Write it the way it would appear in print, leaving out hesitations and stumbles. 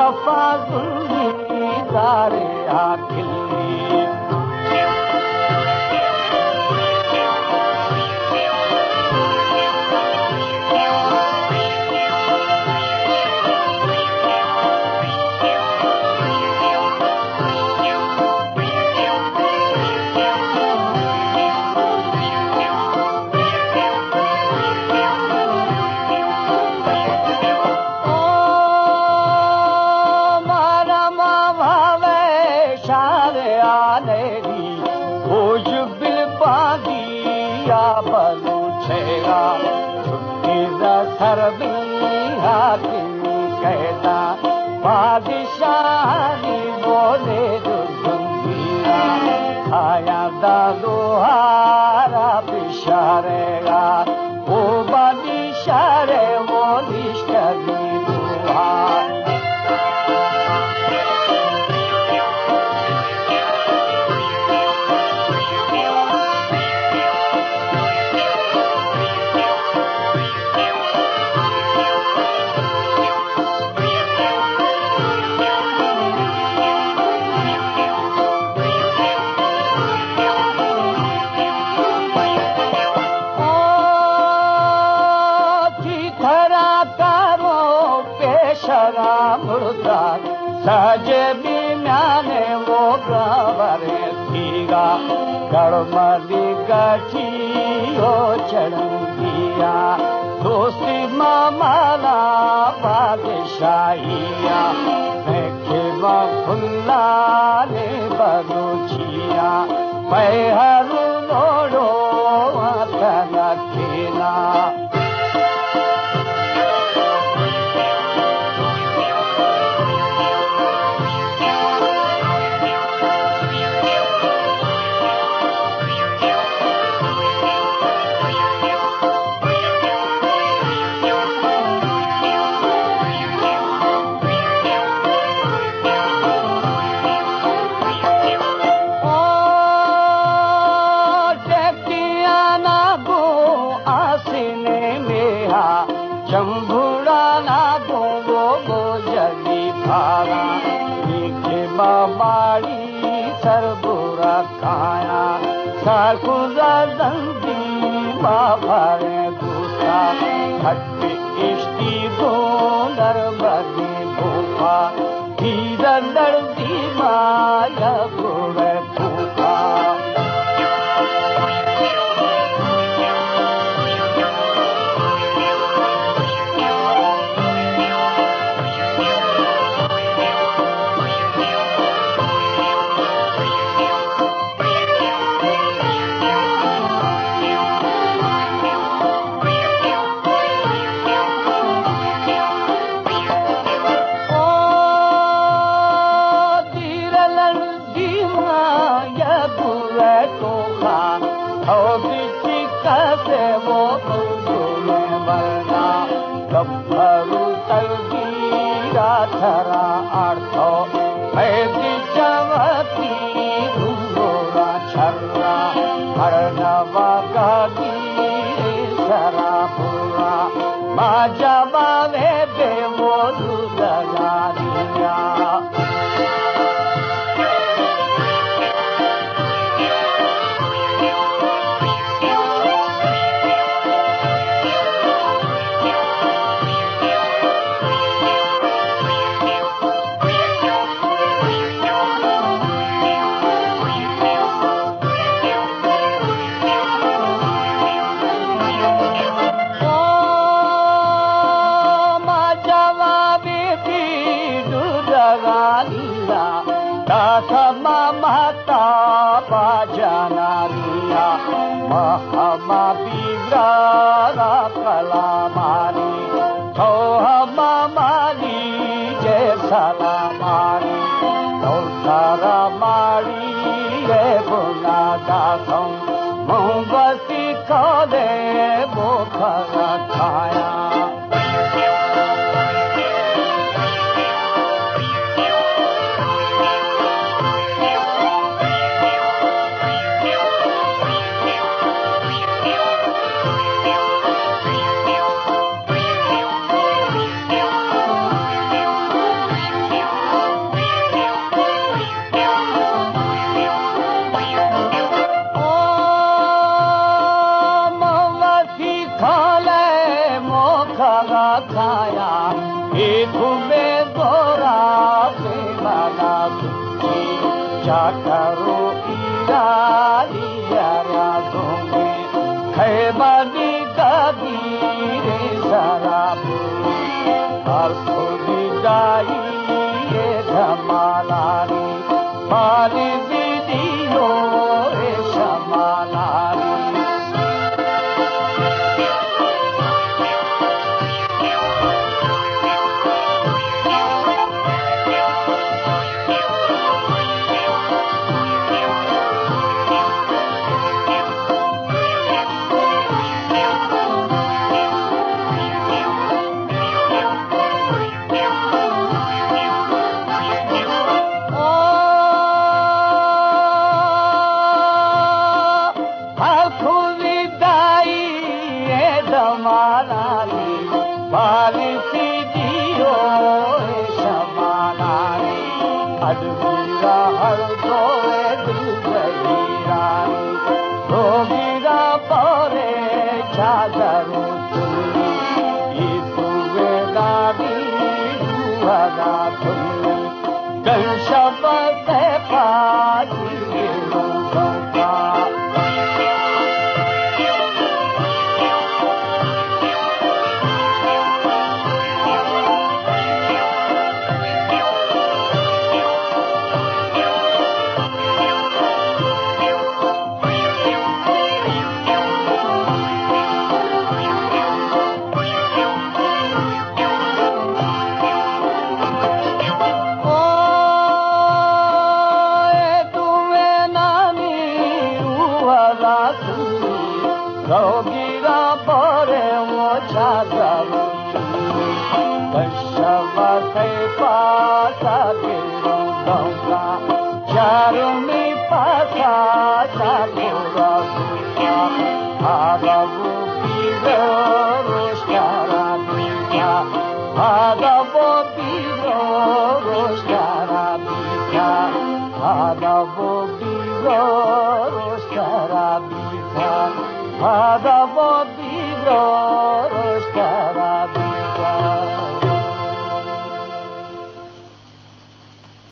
वफा जुल्मी दारे आखिली बादशाही बोले दुनिया आया दादुहारा पिशारेगा वो बादशाहे वो निष्करी दुआ सजे भी मैंने वो गवरे थीगा गड़मली गठी हो चढ़िया दोस्ती मामाला बादशाहिया मैं खेवा खुल्ला ने बलूचिया मैं हरू नोड़ो आतना खेना खुदा दंदी बाबरे दूसरा हट्टी इश्ती दो नरबदी भूखा धीर दर्दी माया बुरे भूखा थरा आर्थो पैदी चवती धुंगोरा छर्रा हरनवा गादी सरा पुरा माजा बावे बेवो दुदला दिया महमा बिगड़ा कलामारी तो हमारी जैसा लामारी तो सारा मारी है बुना दासों मोहब्बती खोदे वो खरा खाया Adabu biro roshkara bika, adabu biro roshkara bika, adabu biro roshkara bika, adabu biro